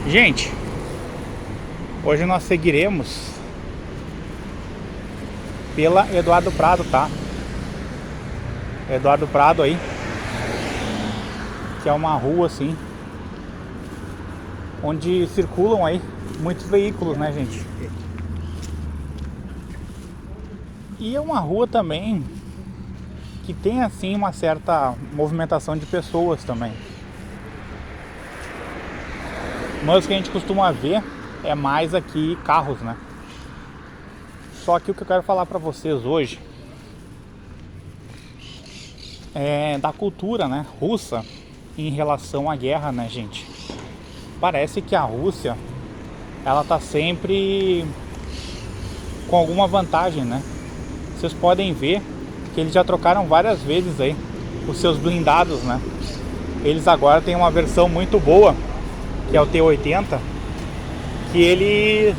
Gente, hoje nós seguiremos pela Eduardo Prado, tá? Eduardo Prado aí, que é uma rua assim, onde circulam aí muitos veículos, né, gente? E é uma rua também que tem assim uma certa movimentação de pessoas também. Mas o que a gente costuma ver é mais aqui carros, né? Só que o que eu quero falar pra vocês hoje é da cultura, né, russa em relação à guerra, né, gente? Parece que a Rússia, ela tá sempre com alguma vantagem, né? Vocês podem ver que eles já trocaram várias vezes aí os seus blindados, né? Eles agora têm uma versão muito boa, que é o T-80, que ele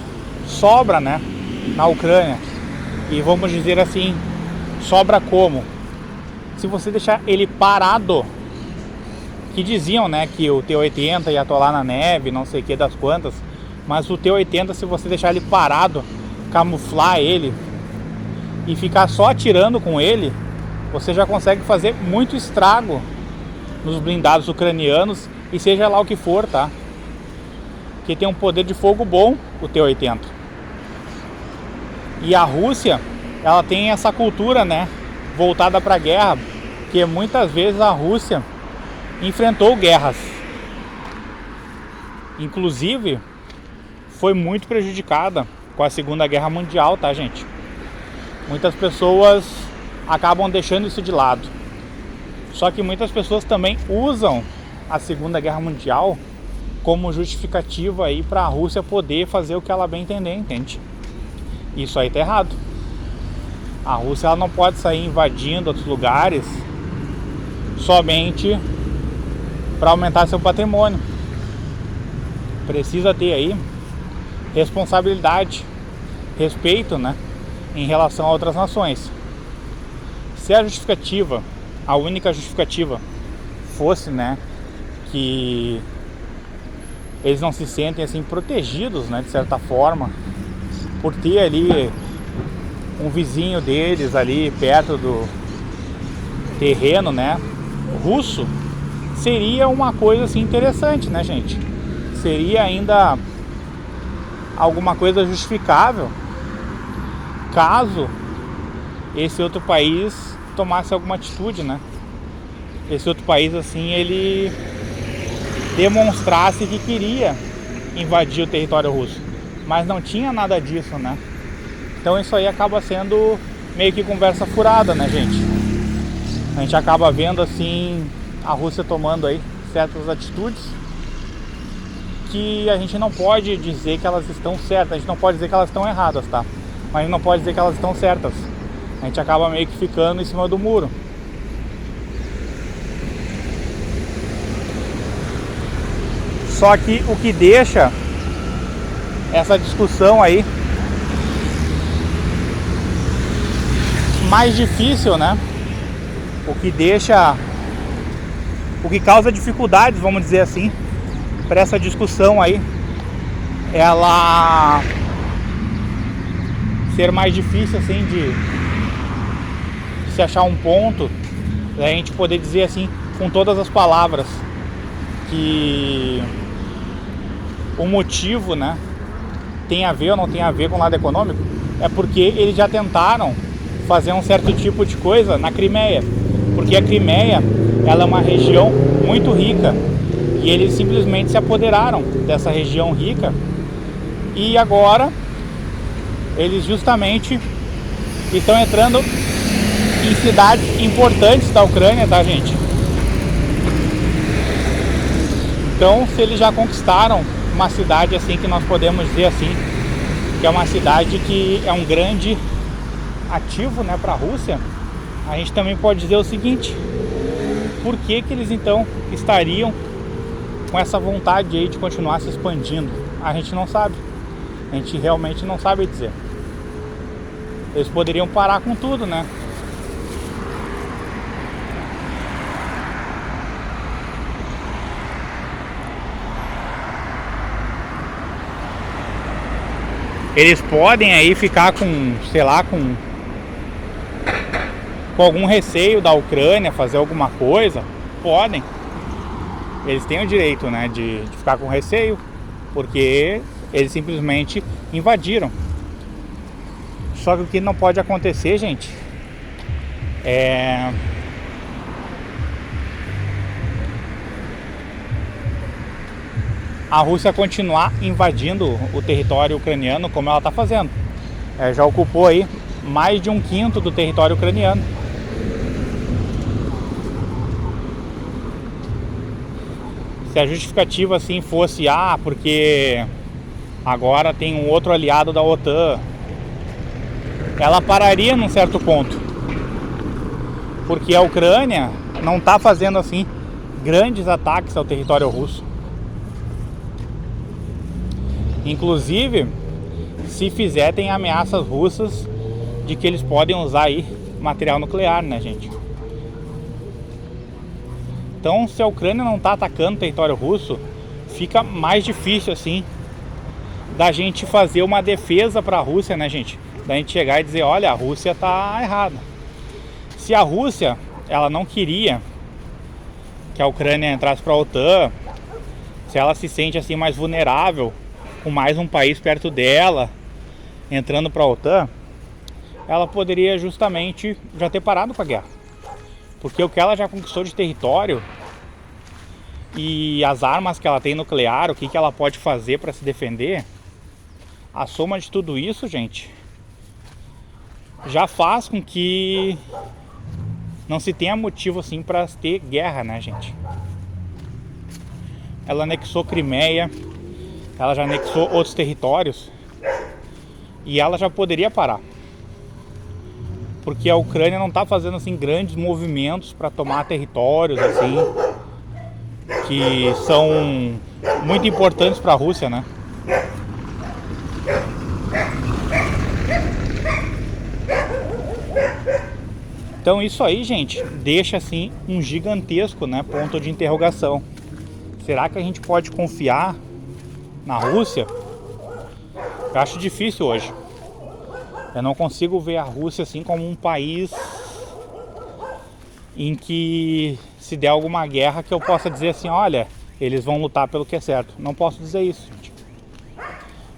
sobra, né, na Ucrânia. E vamos dizer assim, sobra como? Se você deixar ele parado, que diziam, né, que o T-80 ia atolar na neve, não sei o que das quantas, mas o T-80, se você deixar ele parado, camuflar ele e ficar só atirando com ele, você já consegue fazer muito estrago nos blindados ucranianos e seja lá o que for, tá? Que tem um poder de fogo bom, o T-80. E a Rússia, ela tem essa cultura, né, voltada para a guerra, que muitas vezes a Rússia enfrentou guerras. Inclusive, foi muito prejudicada com a Segunda Guerra Mundial, tá, gente? Muitas pessoas acabam deixando isso de lado. Só que muitas pessoas também usam a Segunda Guerra Mundial como justificativa aí para a Rússia poder fazer o que ela bem entender, entende? Isso aí tá errado. A Rússia, ela não pode sair invadindo outros lugares somente para aumentar seu patrimônio. Precisa ter aí responsabilidade, respeito, né, em relação a outras nações. Se a justificativa, a única justificativa fosse, né, que eles não se sentem assim protegidos, né, de certa forma, por ter ali um vizinho deles ali perto do terreno, né, russo, seria uma coisa assim interessante, né, gente? Seria ainda alguma coisa justificável caso esse outro país tomasse alguma atitude, né? Esse outro país assim, ele demonstrasse que queria invadir o território russo, mas não tinha nada disso, né? Então isso aí acaba sendo meio que conversa furada, né, gente? A gente acaba vendo assim a Rússia tomando aí certas atitudes que a gente não pode dizer que elas estão certas, a gente não pode dizer que elas estão erradas, tá? Mas a gente não pode dizer que elas estão certas. A gente acaba meio que ficando em cima do muro. Só que o que deixa essa discussão aí mais difícil, né? O que causa dificuldades, vamos dizer assim, para essa discussão aí, ela ser mais difícil assim de se achar um ponto, a gente poder dizer assim com todas as palavras que o motivo, né, tem a ver ou não tem a ver com o lado econômico, é porque eles já tentaram fazer um certo tipo de coisa na Crimeia, porque a Crimeia, ela é uma região muito rica e eles simplesmente se apoderaram dessa região rica e agora eles justamente estão entrando em cidades importantes da Ucrânia, tá, gente? Então, se eles já conquistaram uma cidade assim, que nós podemos dizer assim, que é uma cidade que é um grande ativo, né, para a Rússia, a gente também pode dizer o seguinte: por que que eles então estariam com essa vontade aí de continuar se expandindo? A gente não sabe. A gente realmente não sabe dizer. Eles poderiam parar com tudo, né? Eles podem aí ficar com, sei lá, com algum receio da Ucrânia fazer alguma coisa. Podem. Eles têm o direito, né, de ficar com receio, porque eles simplesmente invadiram. Só que o que não pode acontecer, gente, é a Rússia continuar invadindo o território ucraniano como ela está fazendo. Já ocupou aí mais de 1/5 do território ucraniano. Se a justificativa assim fosse, porque agora tem um outro aliado da OTAN, ela pararia num certo ponto, porque a Ucrânia não está fazendo assim grandes ataques ao território russo. Inclusive, se fizer, tem ameaças russas de que eles podem usar aí material nuclear, né, gente? Então, se a Ucrânia não está atacando o território russo, fica mais difícil assim da gente fazer uma defesa para a Rússia, né, gente? Da gente chegar e dizer, olha, a Rússia tá errada. Se a Rússia, ela não queria que a Ucrânia entrasse para a OTAN, se ela se sente assim mais vulnerável com mais um país perto dela entrando para a OTAN, ela poderia justamente já ter parado com a guerra. Porque o que ela já conquistou de território e as armas que ela tem nuclear, o que ela pode fazer para se defender, a soma de tudo isso, gente, já faz com que não se tenha motivo assim para ter guerra, né, gente? Ela anexou Crimeia, ela já anexou outros territórios e ela já poderia parar. Porque a Ucrânia não está fazendo assim grandes movimentos para tomar territórios assim que são muito importantes para a Rússia, né? Então isso aí, gente, deixa assim um gigantesco, né, ponto de interrogação. Será que a gente pode confiar na Rússia? Eu acho difícil hoje. Eu não consigo ver a Rússia assim como um país em que, se der alguma guerra, que eu possa dizer assim, olha, eles vão lutar pelo que é certo. Não posso dizer isso, gente.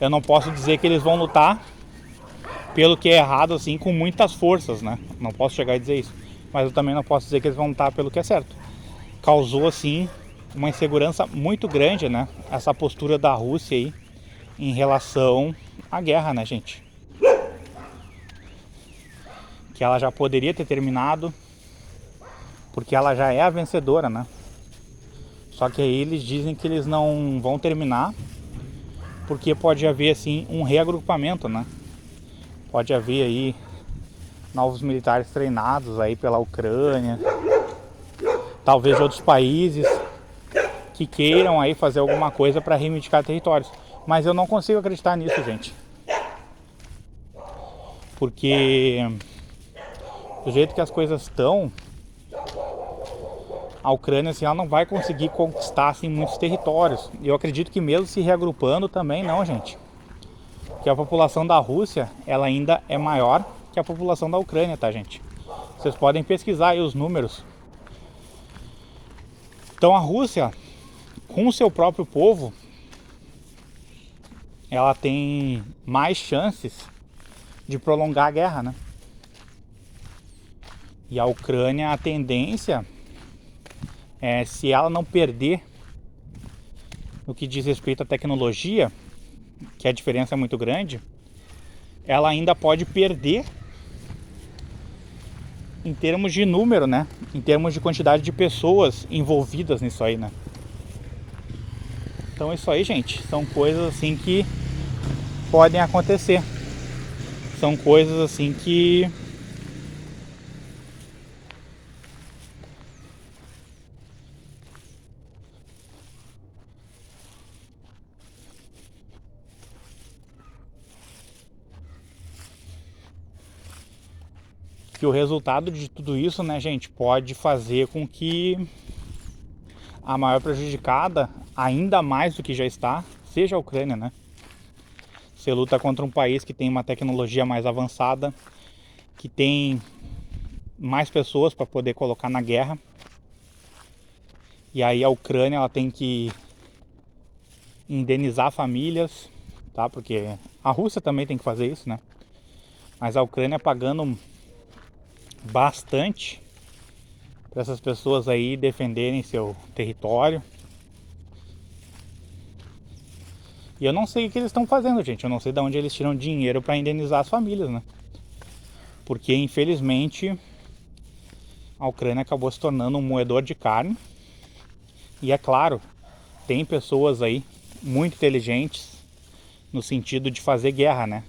Eu não posso dizer que eles vão lutar pelo que é errado assim com muitas forças, né? Não posso chegar e dizer isso. Mas eu também não posso dizer que eles vão lutar pelo que é certo. Causou assim uma insegurança muito grande, né? Essa postura da Rússia aí em relação à guerra, né, gente? Que ela já poderia ter terminado, porque ela já é a vencedora, né? Só que aí eles dizem que eles não vão terminar, porque pode haver assim um reagrupamento, né? Pode haver aí novos militares treinados aí pela Ucrânia, talvez de outros países que queiram aí fazer alguma coisa para reivindicar territórios. Mas eu não consigo acreditar nisso, gente. Porque do jeito que as coisas estão, a Ucrânia assim, ela não vai conseguir conquistar assim, muitos territórios. E eu acredito que mesmo se reagrupando também não, gente. Porque a população da Rússia, ela ainda é maior que a população da Ucrânia, tá, gente? Vocês podem pesquisar aí os números. Então a Rússia, com o seu próprio povo, ela tem mais chances de prolongar a guerra, né? E a Ucrânia, a tendência é, se ela não perder no que diz respeito à tecnologia, que a diferença é muito grande, ela ainda pode perder em termos de número, né? Em termos de quantidade de pessoas envolvidas nisso aí, né? Então isso aí, gente, são coisas assim que podem acontecer. São coisas assim que o resultado de tudo isso, né, gente, pode fazer com que a maior prejudicada, ainda mais do que já está, seja a Ucrânia, né? Você luta contra um país que tem uma tecnologia mais avançada, que tem mais pessoas para poder colocar na guerra. E aí a Ucrânia ela tem que indenizar famílias, tá? Porque a Rússia também tem que fazer isso, né? Mas a Ucrânia pagando bastante para essas pessoas aí defenderem seu território. E eu não sei o que eles estão fazendo, gente. Eu não sei de onde eles tiram dinheiro para indenizar as famílias, né? Porque infelizmente a Ucrânia acabou se tornando um moedor de carne. E é claro, tem pessoas aí muito inteligentes no sentido de fazer guerra, né?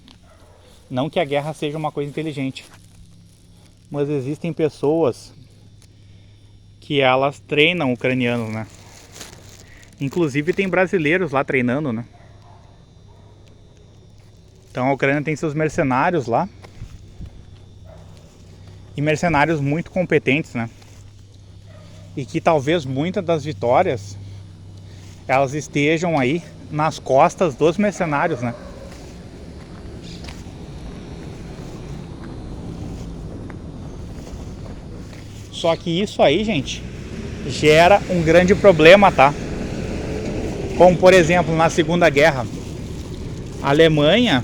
Não que a guerra seja uma coisa inteligente, mas existem pessoas que elas treinam ucranianos, né? Inclusive tem brasileiros lá treinando, né? Então a Ucrânia tem seus mercenários lá. E mercenários muito competentes, né? E que talvez muitas das vitórias elas estejam aí nas costas dos mercenários, né? Só que isso aí, gente, gera um grande problema, tá? Como por exemplo na Segunda Guerra, a Alemanha,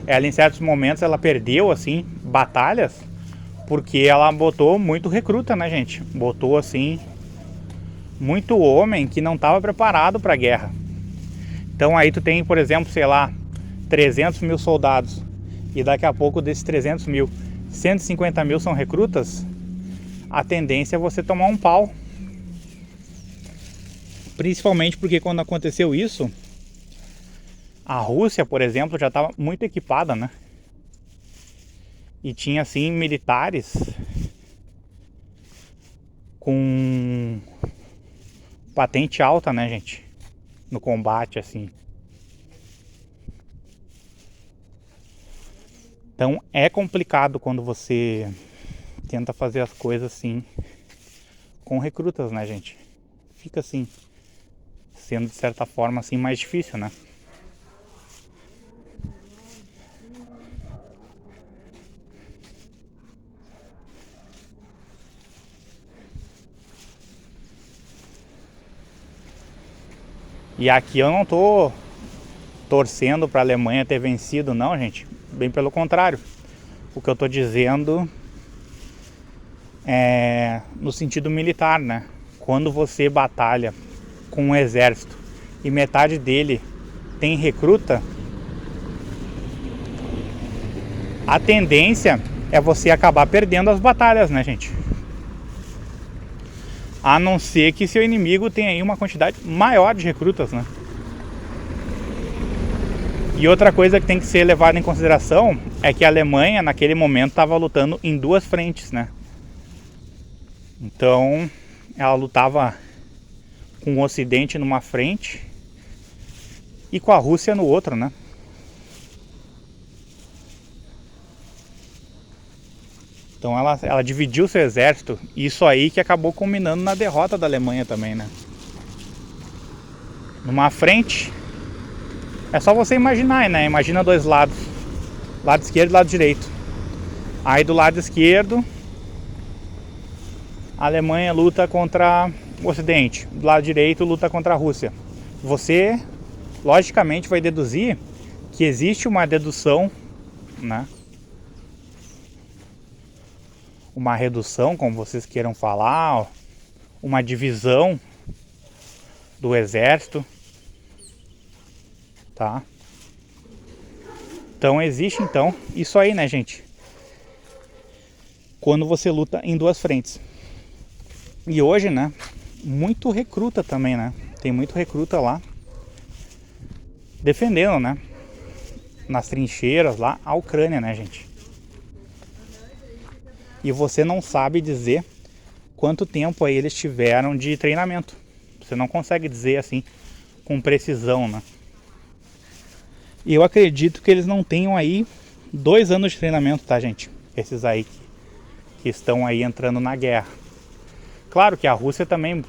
ela em certos momentos ela perdeu assim batalhas porque ela botou muito recruta, né, gente? Botou assim muito homem que não estava preparado para a guerra. Então aí tu tem, por exemplo, sei lá, 300 mil soldados e daqui a pouco desses 300 mil, 150 mil são recrutas. A tendência é você tomar um pau. Principalmente porque quando aconteceu isso, a Rússia, por exemplo, já estava muito equipada, né? E tinha assim militares com patente alta, né, gente? No combate, assim. Então é complicado quando você tenta fazer as coisas assim com recrutas, né, gente? Fica assim, sendo de certa forma assim mais difícil, né? E aqui eu não tô torcendo para a Alemanha ter vencido, não, gente. Bem pelo contrário. O que eu tô dizendo é no sentido militar, né? Quando você batalha com um exército e metade dele tem recruta, a tendência é você acabar perdendo as batalhas, né, gente? A não ser que seu inimigo tenha aí uma quantidade maior de recrutas, né? E outra coisa que tem que ser levada em consideração é que a Alemanha, naquele momento, estava lutando em duas frentes, né? Então, ela lutava com o Ocidente numa frente e com a Rússia no outro, né? Então ela dividiu seu exército, e isso aí que acabou culminando na derrota da Alemanha também, né? Numa frente, é só você imaginar, né? Imagina dois lados, lado esquerdo e lado direito. Aí do lado esquerdo, a Alemanha luta contra o Ocidente, do lado direito luta contra a Rússia. Você, logicamente, vai deduzir que existe uma dedução, né? Uma redução, como vocês queiram falar, uma divisão do exército, tá? Então existe então isso aí, né, gente? Quando você luta em duas frentes. E hoje, né, muito recruta também, né? Tem muito recruta lá defendendo, né, nas trincheiras lá, a Ucrânia, né, gente? E você não sabe dizer quanto tempo aí eles tiveram de treinamento. Você não consegue dizer assim com precisão, né? E eu acredito que eles não tenham aí 2 anos de treinamento, tá, gente? Esses aí que estão aí entrando na guerra. Claro que a Rússia também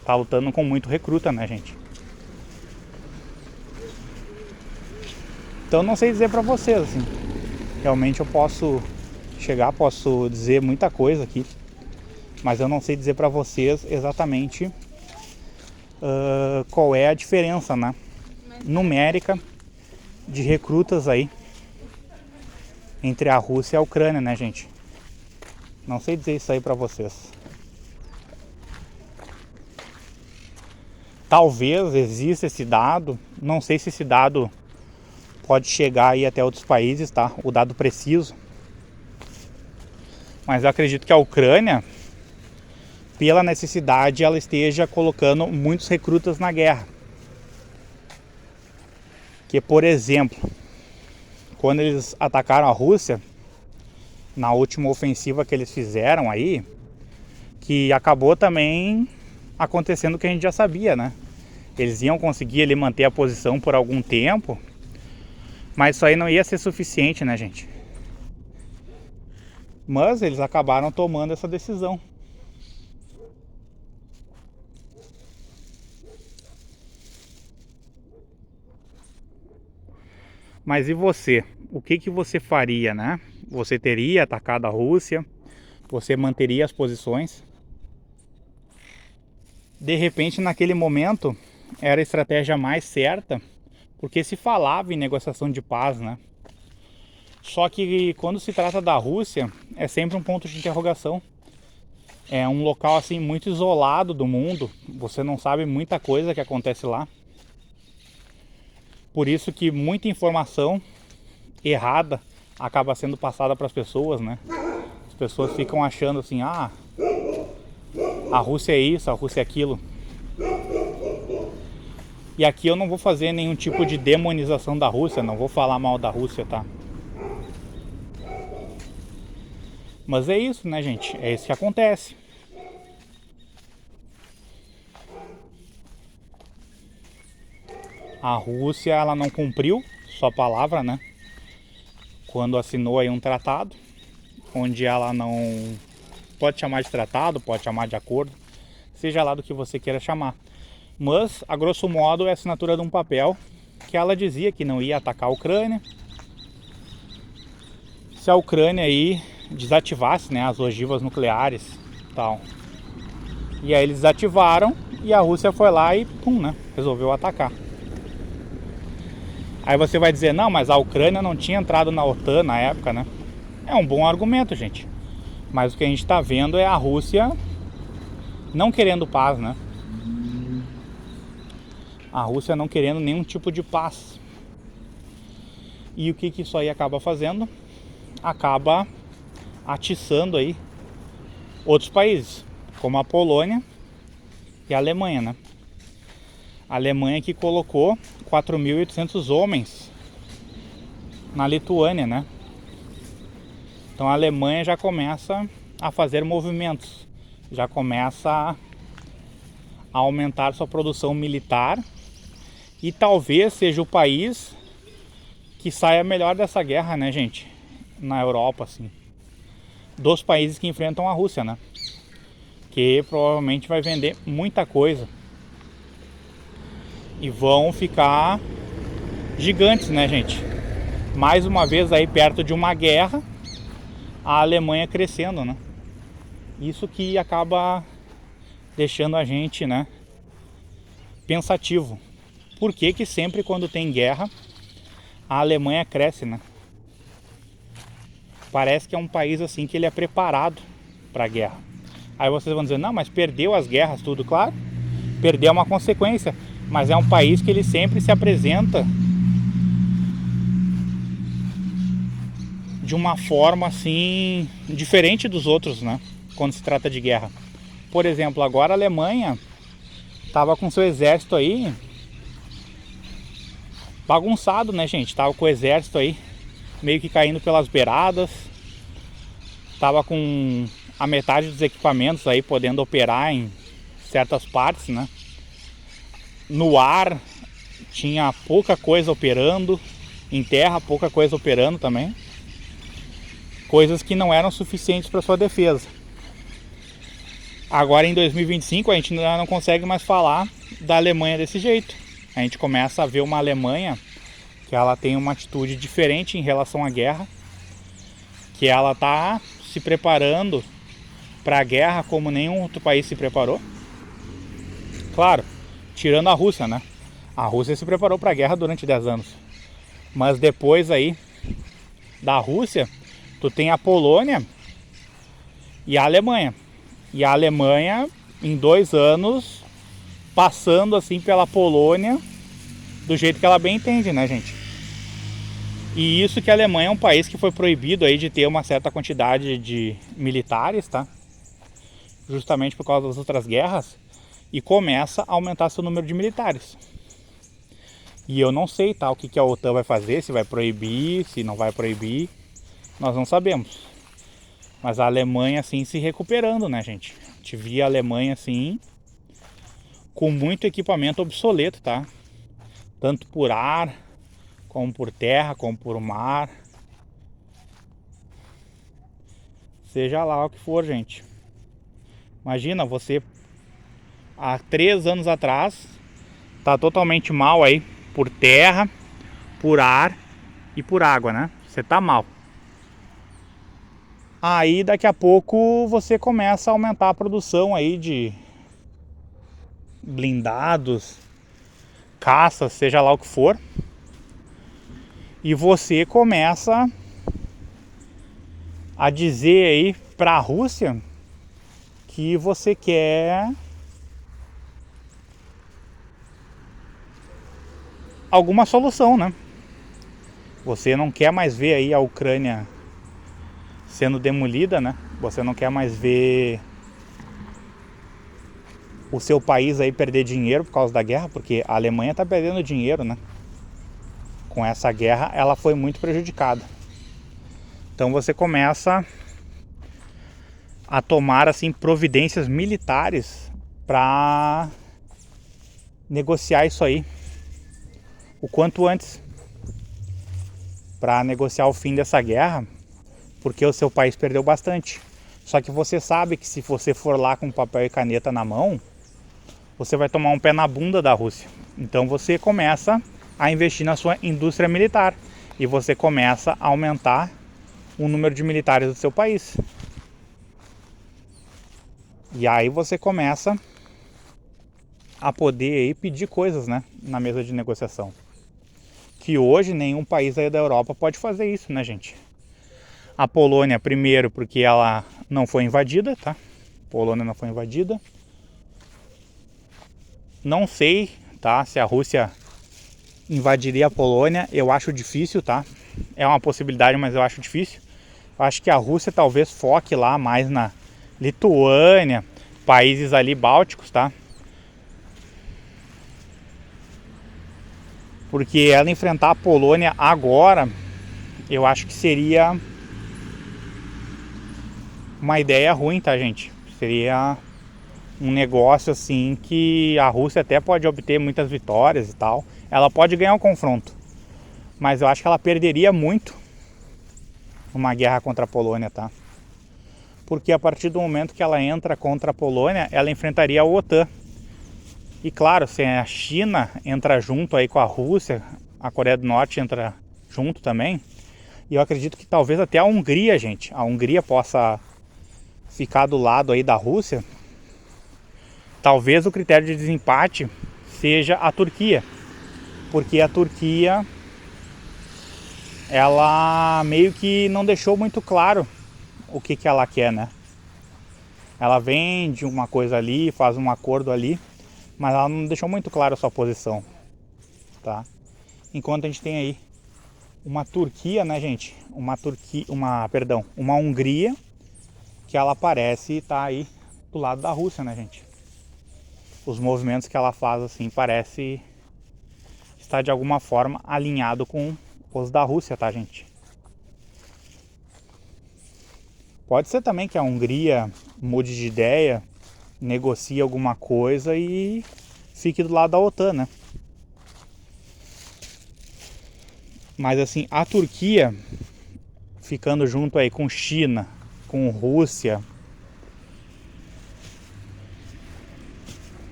tá lutando com muito recruta, né, gente? Então não sei dizer pra vocês, assim. Realmente eu posso dizer muita coisa aqui, mas eu não sei dizer pra vocês exatamente qual é a diferença, né, numérica de recrutas aí entre a Rússia e a Ucrânia, né, gente? Não sei dizer isso aí pra vocês. Talvez exista esse dado, não sei se esse dado pode chegar aí até outros países, tá? O dado preciso. Mas eu acredito que a Ucrânia, pela necessidade, ela esteja colocando muitos recrutas na guerra. Que, por exemplo, quando eles atacaram a Rússia, na última ofensiva que eles fizeram aí, que acabou também acontecendo o que a gente já sabia, né? Eles iam conseguir ali manter a posição por algum tempo, mas isso aí não ia ser suficiente, né, gente? Mas eles acabaram tomando essa decisão. Mas e você? O que você faria, né? Você teria atacado a Rússia? Você manteria as posições? De repente, naquele momento, era a estratégia mais certa, porque se falava em negociação de paz, né? Só que quando se trata da Rússia, é sempre um ponto de interrogação. É um local assim muito isolado do mundo, você não sabe muita coisa que acontece lá. Por isso que muita informação errada acaba sendo passada para as pessoas, né? As pessoas ficam achando assim, a Rússia é isso, a Rússia é aquilo. E aqui eu não vou fazer nenhum tipo de demonização da Rússia, não vou falar mal da Rússia, tá? Mas é isso, né, gente? É isso que acontece. A Rússia, ela não cumpriu sua palavra, né? Quando assinou aí um tratado, onde ela não... Pode chamar de tratado, pode chamar de acordo, seja lá do que você queira chamar. Mas, a grosso modo, é a assinatura de um papel que ela dizia que não ia atacar a Ucrânia. Se a Ucrânia aí desativasse, né, as ogivas nucleares e tal. E aí eles desativaram e a Rússia foi lá e pum, né, resolveu atacar. Aí você vai dizer, não, mas a Ucrânia não tinha entrado na OTAN na época, né? É um bom argumento, gente. Mas o que a gente tá vendo é a Rússia não querendo paz, né? A Rússia não querendo nenhum tipo de paz. E o que isso aí acaba fazendo? Acaba atiçando aí outros países, como a Polônia e a Alemanha, né? A Alemanha que colocou 4.800 homens na Lituânia, né? Então a Alemanha já começa a fazer movimentos, já começa a aumentar sua produção militar e talvez seja o país que saia melhor dessa guerra, né, gente? Na Europa, assim. Dos países que enfrentam a Rússia, né? Que provavelmente vai vender muita coisa. E vão ficar gigantes, né, gente? Mais uma vez aí perto de uma guerra, a Alemanha crescendo, né? Isso que acaba deixando a gente, né, pensativo. Por que que sempre quando tem guerra, a Alemanha cresce, né? Parece que é um país assim que ele é preparado para a guerra. Aí vocês vão dizer, não, mas perdeu as guerras, tudo, claro. Perder é uma consequência, mas é um país que ele sempre se apresenta de uma forma assim diferente dos outros, né? Quando se trata de guerra. Por exemplo, agora a Alemanha tava com seu exército aí bagunçado, né, gente? Tava com o exército aí meio que caindo pelas beiradas. Tava com a metade dos equipamentos aí podendo operar em certas partes, né? No ar tinha pouca coisa operando, em terra pouca coisa operando também. Coisas que não eram suficientes para sua defesa. Agora em 2025 a gente ainda não consegue mais falar da Alemanha desse jeito. A gente começa a ver uma Alemanha que ela tem uma atitude diferente em relação à guerra, que ela tá se preparando para a guerra como nenhum outro país se preparou. Claro, tirando a Rússia, né? A Rússia se preparou para a guerra durante 10 anos. Mas depois aí da Rússia, tu tem a Polônia e a Alemanha. E a Alemanha, em 2 anos, passando assim pela Polônia do jeito que ela bem entende, né, gente? E isso que a Alemanha é um país que foi proibido aí de ter uma certa quantidade de militares, tá? Justamente por causa das outras guerras, e começa a aumentar seu número de militares. E eu não sei, tá, o que a OTAN vai fazer, se vai proibir, se não vai proibir, nós não sabemos. Mas a Alemanha assim se recuperando, né, gente? A gente via a Alemanha assim com muito equipamento obsoleto, tá? Tanto por ar, como por terra, como por mar. Seja lá o que for, gente. Imagina você há 3 anos atrás tá totalmente mal aí por terra, por ar e por água, né? Você tá mal. Aí daqui a pouco você começa a aumentar a produção aí de blindados, caças, seja lá o que for. E você começa a dizer aí para a Rússia que você quer alguma solução, né? Você não quer mais ver aí a Ucrânia sendo demolida, né? Você não quer mais ver o seu país aí perder dinheiro por causa da guerra, porque a Alemanha tá perdendo dinheiro, né? Com essa guerra ela foi muito prejudicada. Então você começa a tomar assim providências militares para negociar isso aí o quanto antes, para negociar o fim dessa guerra, porque o seu país perdeu bastante. Só que você sabe que se você for lá com papel e caneta na mão, você vai tomar um pé na bunda da Rússia. Então você começa a investir na sua indústria militar e você começa a aumentar o número de militares do seu país. E aí você começa a poder aí pedir coisas, né, na mesa de negociação. Que hoje nenhum país aí da Europa pode fazer isso, né, gente? A Polônia, primeiro, porque ela não foi invadida, tá? A Polônia não foi invadida. Não sei, tá, se a Rússia invadiria a Polônia. Eu acho difícil, tá? É uma possibilidade, mas eu acho difícil. Eu acho que a Rússia talvez foque lá mais na Lituânia, países ali bálticos, tá? Porque ela enfrentar a Polônia agora, eu acho que seria uma ideia ruim, tá, gente? Seria um negócio assim que a Rússia até pode obter muitas vitórias e tal. Ela pode ganhar o confronto, mas eu acho que ela perderia muito numa guerra contra a Polônia, tá? Porque a partir do momento que ela entra contra a Polônia, ela enfrentaria a OTAN. E claro, se a China entra junto aí com a Rússia, a Coreia do Norte entra junto também. E eu acredito que talvez até a Hungria, gente, a Hungria possa ficar do lado aí da Rússia. Talvez o critério de desempate seja a Turquia, porque a Turquia ela meio que não deixou muito claro o que ela quer, né? Ela vende uma coisa ali, faz um acordo ali, mas ela não deixou muito claro a sua posição, tá? Enquanto a gente tem aí uma Turquia, né, gente? Uma Hungria que ela parece estar aí do lado da Rússia, né, gente? Os movimentos que ela faz assim parece estar de alguma forma alinhado com os da Rússia, tá, gente? Pode ser também que a Hungria mude de ideia, negocie alguma coisa e fique do lado da OTAN, né? Mas assim, a Turquia ficando junto aí com China, com Rússia,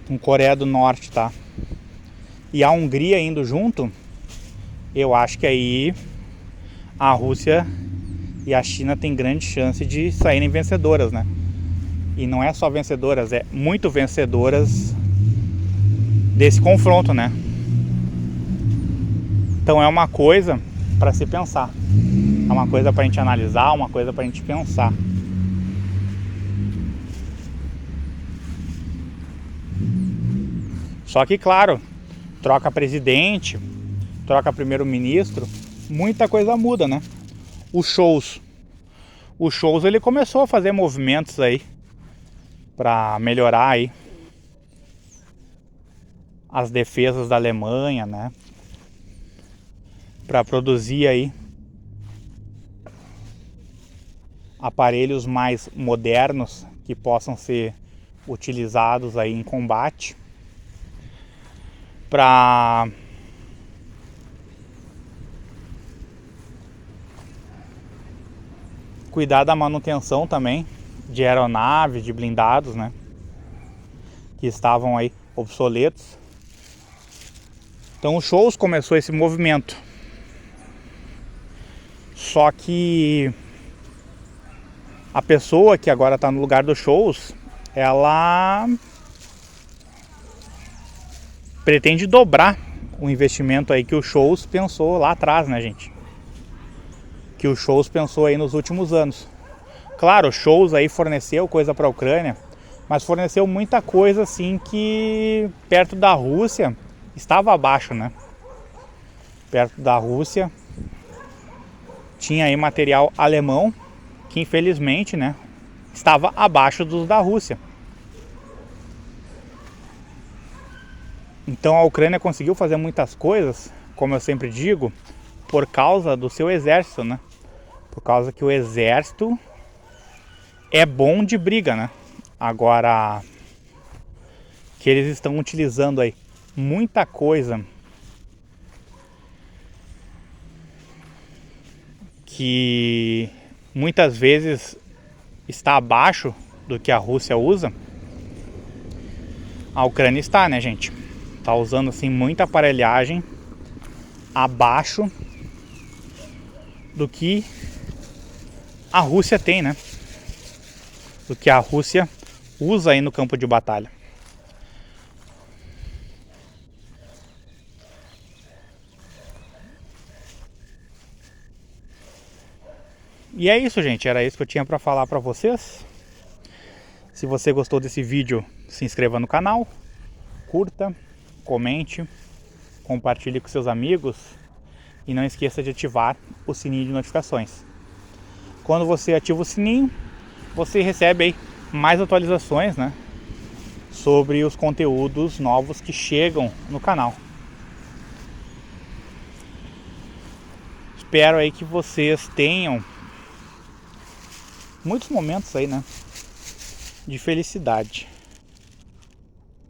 com Coreia do Norte, tá? E a Hungria indo junto, eu acho que aí a Rússia e a China têm grande chance de saírem vencedoras, né? E não é só vencedoras, é muito vencedoras desse confronto, né? Então é uma coisa para se pensar, é uma coisa para a gente analisar, uma coisa para a gente pensar. Só que, claro, troca presidente, troca primeiro-ministro, muita coisa muda, né? O Scholz ele começou a fazer movimentos aí para melhorar aí as defesas da Alemanha, né? Para produzir aí aparelhos mais modernos que possam ser utilizados aí em combate, para cuidar da manutenção também de aeronaves, de blindados, né, que estavam aí obsoletos. Então o Scholz começou esse movimento. Só que a pessoa que agora está no lugar do Scholz, ela pretende dobrar o investimento aí que o Scholz pensou lá atrás, né, gente? Que o Scholz pensou aí nos últimos anos. Claro, o Scholz aí forneceu coisa para a Ucrânia, mas forneceu muita coisa assim que perto da Rússia estava abaixo, né? Perto da Rússia tinha aí material alemão que infelizmente, né, estava abaixo dos da Rússia. Então a Ucrânia conseguiu fazer muitas coisas, como eu sempre digo, por causa do seu exército, né? Por causa que o exército é bom de briga, né? Agora que eles estão utilizando aí muita coisa que muitas vezes está abaixo do que a Rússia usa, a Ucrânia está, né, gente? Tá usando assim muita aparelhagem abaixo do que a Rússia tem, né? Do que a Rússia usa aí no campo de batalha. E é isso, gente, era isso que eu tinha para falar para vocês. Se você gostou desse vídeo, se inscreva no canal, curta, comente, compartilhe com seus amigos e não esqueça de ativar o sininho de notificações. Quando você ativa o sininho, você recebe aí mais atualizações, né, sobre os conteúdos novos que chegam no canal. Espero aí que vocês tenham muitos momentos aí, né, de felicidade.